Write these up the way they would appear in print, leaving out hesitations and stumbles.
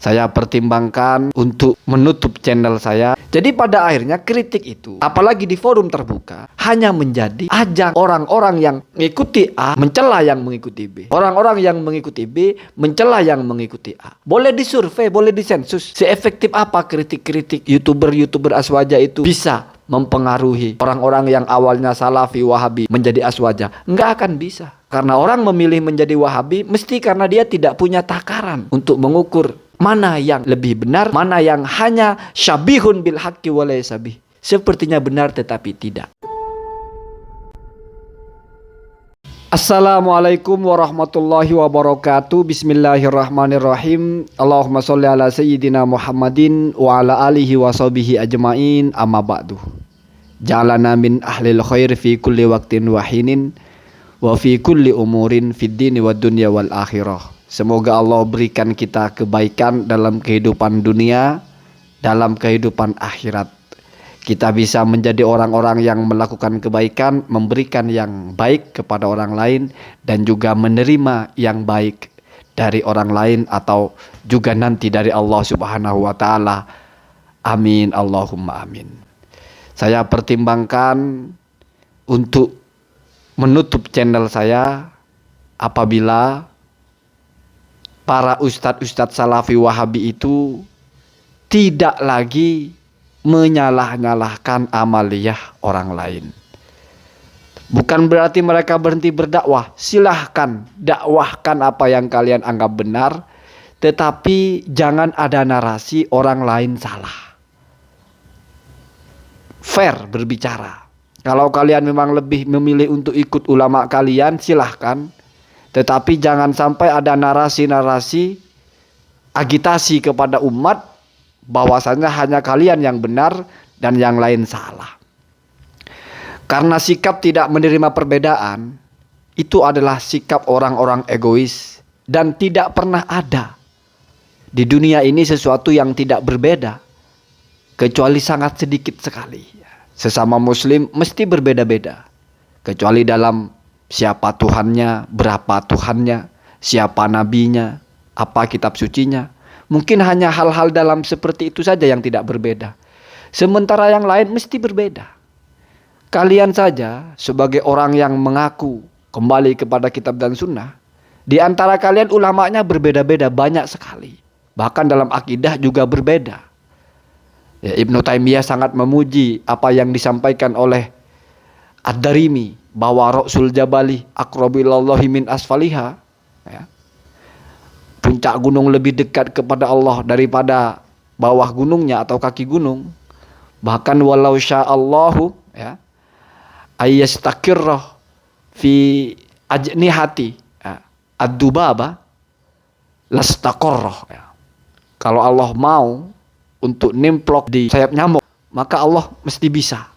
Saya pertimbangkan untuk menutup channel saya. Jadi pada akhirnya kritik itu, apalagi di forum terbuka, hanya menjadi ajang orang-orang yang mengikuti A mencela yang mengikuti B. Orang-orang yang mengikuti B mencela yang mengikuti A. Boleh disurvei, boleh disensus. Seefektif apa kritik-kritik YouTuber aswaja itu bisa mempengaruhi orang-orang yang awalnya salafi wahabi menjadi aswaja? Nggak akan bisa. Karena orang memilih menjadi wahabi mesti karena dia tidak punya takaran untuk mengukur mana yang lebih benar, mana yang hanya syabihun bil haqqi wa laysa bih. Sepertinya benar tetapi tidak. Assalamualaikum warahmatullahi wabarakatuh. Bismillahirrahmanirrahim. Allahumma sholli ala sayyidina Muhammadin wa ala alihi wa sahbihi ajma'in. Amma ba'du. Ja'alana min ahlil khair fi kulli waqtin wa hinin wa fi kulli umurin fid dini wad dunya wal akhirah. Semoga Allah berikan kita kebaikan dalam kehidupan dunia, dalam kehidupan akhirat. Kita bisa menjadi orang-orang yang melakukan kebaikan, memberikan yang baik kepada orang lain, dan juga menerima yang baik dari orang lain atau juga nanti dari Allah Subhanahu wa Ta'ala. Amin, Allahumma amin. Saya pertimbangkan untuk menutup channel saya apabila para ustadz salafi wahabi itu tidak lagi menyalah-nyalahkan amaliyah orang lain. Bukan berarti mereka berhenti berdakwah. Silahkan dakwahkan apa yang kalian anggap benar, tetapi jangan ada narasi orang lain salah. Fair berbicara. Kalau kalian memang lebih memilih untuk ikut ulama kalian, silahkan. Tetapi jangan sampai ada narasi-narasi agitasi kepada umat bahwasanya hanya kalian yang benar dan yang lain salah. Karena sikap tidak menerima perbedaan itu adalah sikap orang-orang egois dan tidak pernah ada di dunia ini sesuatu yang tidak berbeda kecuali sangat sedikit sekali. Sesama muslim mesti berbeda-beda kecuali dalam siapa Tuhannya, berapa Tuhannya, siapa nabinya, apa kitab sucinya. Mungkin hanya hal-hal dalam seperti itu saja yang tidak berbeda. Sementara yang lain mesti berbeda. Kalian saja sebagai orang yang mengaku kembali kepada kitab dan sunnah, di antara kalian ulamanya berbeda-beda banyak sekali. Bahkan dalam akidah juga berbeda. Ya, Ibnu Taimiyah sangat memuji apa yang disampaikan oleh Ad-Darimi bahwa Ra'sul Jabali aqrabu ilallahi min asfaliha, ya. Puncak gunung lebih dekat kepada Allah daripada bawah gunungnya atau kaki gunung. Bahkan walau sya'allahu, ya, ayyastakirrah fi ajnihati, ya, ad-dubaba lastaqarrah, ya. Kalau Allah mau untuk nimplok di sayap nyamuk, maka Allah mesti bisa.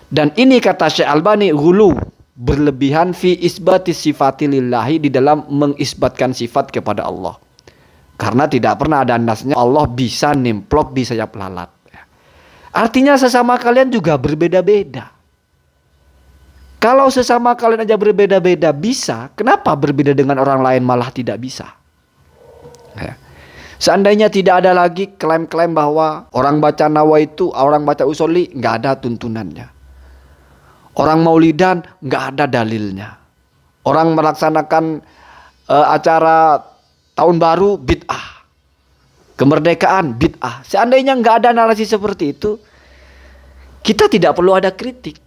Dan ini kata Syekh Albani ghulu, berlebihan fi isbati sifati lillahi, di dalam mengisbatkan sifat kepada Allah. Karena tidak pernah ada nasnya Allah bisa nimplok di sayap lalat. Artinya sesama kalian juga berbeda-beda. Kalau sesama kalian aja berbeda-beda bisa, kenapa berbeda dengan orang lain malah tidak bisa? Seandainya tidak ada lagi klaim-klaim bahwa orang baca nawaitu, orang baca usoli, nggak ada tuntunannya. Orang maulidan nggak ada dalilnya. Orang melaksanakan acara tahun baru bid'ah. Kemerdekaan bid'ah. Seandainya nggak ada narasi seperti itu, kita tidak perlu ada kritik.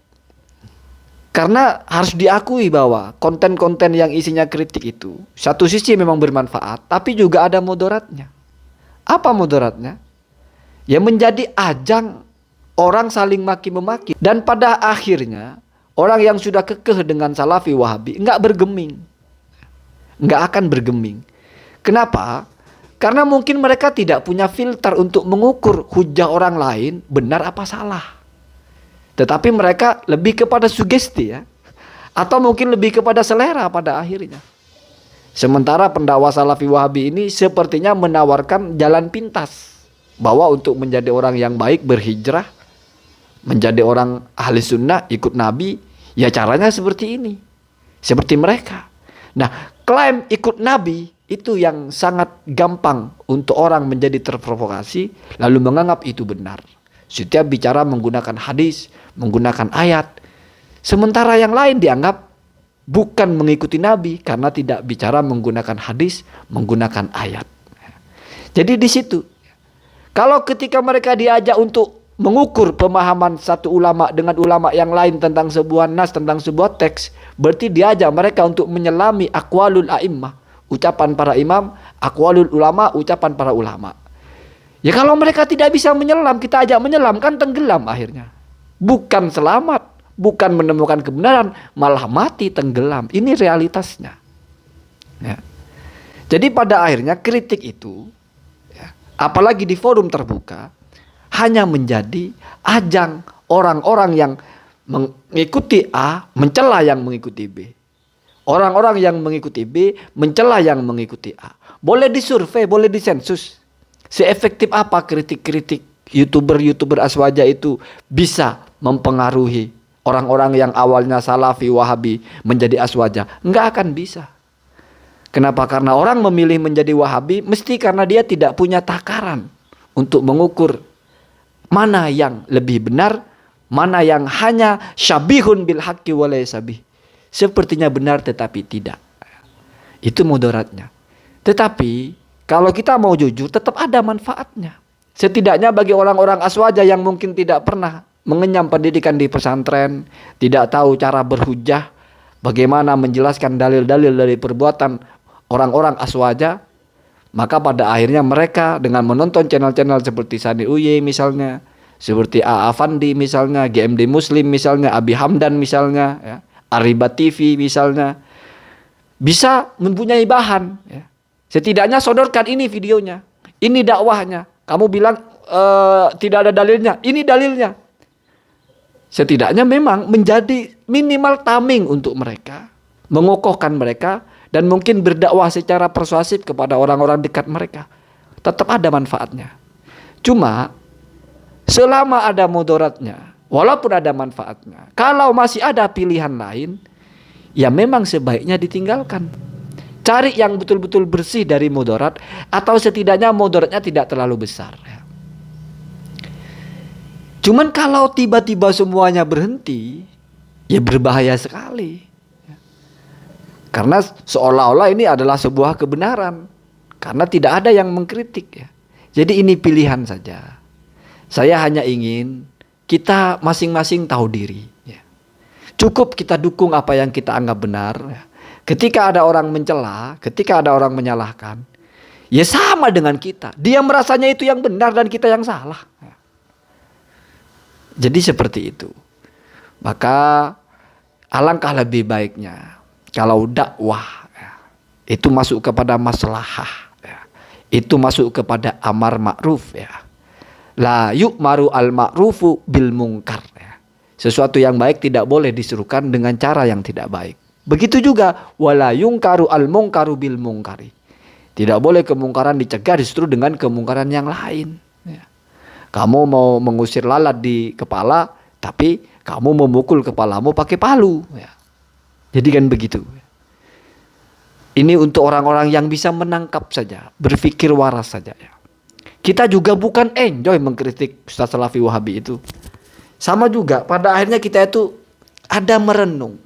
Karena harus diakui bahwa konten-konten yang isinya kritik itu satu sisi memang bermanfaat, tapi juga ada mudaratnya. Apa mudaratnya? Ya menjadi ajang orang saling maki-memaki, dan pada akhirnya orang yang sudah kekeh dengan salafi wahabi nggak bergeming, nggak akan bergeming. Kenapa? Karena mungkin mereka tidak punya filter untuk mengukur hujah orang lain benar apa salah. Tetapi mereka lebih kepada sugesti, ya, atau mungkin lebih kepada selera pada akhirnya. Sementara pendakwa salafi wahabi ini sepertinya menawarkan jalan pintas bahwa untuk menjadi orang yang baik berhijrah, menjadi orang ahli sunnah, ikut nabi, ya caranya seperti ini, seperti mereka. Nah, klaim ikut nabi itu yang sangat gampang untuk orang menjadi terprovokasi lalu menganggap itu benar. Setiap bicara menggunakan hadis, menggunakan ayat. Sementara yang lain dianggap bukan mengikuti Nabi karena tidak bicara menggunakan hadis, menggunakan ayat. Jadi di situ, kalau ketika mereka diajak untuk mengukur pemahaman satu ulama dengan ulama yang lain tentang sebuah nas, tentang sebuah teks, berarti diajak mereka untuk menyelami aqwalul a'immah, ucapan para imam, aqwalul ulama, ucapan para ulama. Ya kalau mereka tidak bisa menyelam, kita ajak menyelam, kan tenggelam akhirnya. Bukan selamat, bukan menemukan kebenaran, malah mati tenggelam. Ini realitasnya. Ya. Jadi pada akhirnya kritik itu, ya, apalagi di forum terbuka, hanya menjadi ajang orang-orang yang mengikuti A, mencela yang mengikuti B. Orang-orang yang mengikuti B, mencela yang mengikuti A. Boleh disurvei, boleh disensus. Seefektif apa kritik-kritik YouTuber aswaja itu bisa mempengaruhi orang-orang yang awalnya salafi wahabi menjadi aswaja? Enggak akan bisa. Kenapa? Karena orang memilih menjadi wahabi mesti karena dia tidak punya takaran untuk mengukur mana yang lebih benar, mana yang hanya syabihun bil haqqi wa laysa bih. Sepertinya benar tetapi tidak. Itu mudaratnya. Tetapi kalau kita mau jujur tetap ada manfaatnya. Setidaknya bagi orang-orang aswaja yang mungkin tidak pernah mengenyam pendidikan di pesantren, tidak tahu cara berhujjah, bagaimana menjelaskan dalil-dalil dari perbuatan orang-orang aswaja, maka pada akhirnya mereka dengan menonton channel-channel seperti Sani Uye misalnya, seperti A. Afandi misalnya, GMD Muslim misalnya, Abi Hamdan misalnya, ya, Ariba TV misalnya, bisa mempunyai bahan. Ya. Setidaknya sodorkan ini videonya, ini dakwahnya. Kamu bilang tidak ada dalilnya, ini dalilnya. Setidaknya memang menjadi minimal tameng untuk mereka, mengokohkan mereka, dan mungkin berdakwah secara persuasif kepada orang-orang dekat mereka. Tetap ada manfaatnya. Cuma selama ada mudaratnya, walaupun ada manfaatnya, kalau masih ada pilihan lain, ya memang sebaiknya ditinggalkan. Cari yang betul-betul bersih dari mudarat, atau setidaknya mudaratnya tidak terlalu besar. Cuman kalau tiba-tiba semuanya berhenti, ya berbahaya sekali. Karena seolah-olah ini adalah sebuah kebenaran. Karena tidak ada yang mengkritik. Ya. Jadi ini pilihan saja. Saya hanya ingin kita masing-masing tahu diri. Ya. Cukup kita dukung apa yang kita anggap benar. Ya. Ketika ada orang mencela, ketika ada orang menyalahkan, ya sama dengan kita. Dia merasanya itu yang benar dan kita yang salah. Jadi seperti itu. Maka alangkah lebih baiknya kalau dakwah itu masuk kepada maslahah, itu masuk kepada amar ma'ruf, la yu'maru al ma'rufu bil munkar. Sesuatu yang baik tidak boleh disuruhkan dengan cara yang tidak baik. Begitu juga wala yungkaru al munkaru bil munkari. Tidak boleh kemungkaran dicegah justru dengan kemungkaran yang lain. Kamu mau mengusir lalat di kepala, tapi kamu memukul kepalamu pakai palu. Jadi kan begitu. Ini untuk orang-orang yang bisa menangkap saja, berpikir waras saja. Kita juga bukan enjoy mengkritik Ustaz Salafi Wahabi itu. Sama juga pada akhirnya kita itu ada merenung.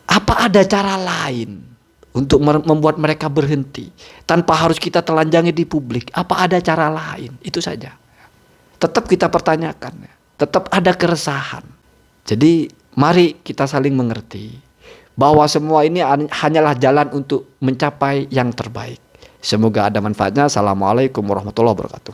Apa ada cara lain untuk membuat mereka berhenti tanpa harus kita telanjangi di publik? Apa ada cara lain? Itu saja. Tetap kita pertanyakan. Tetap ada keresahan. Jadi mari kita saling mengerti bahwa semua ini hanyalah jalan untuk mencapai yang terbaik. Semoga ada manfaatnya. Assalamualaikum warahmatullahi wabarakatuh.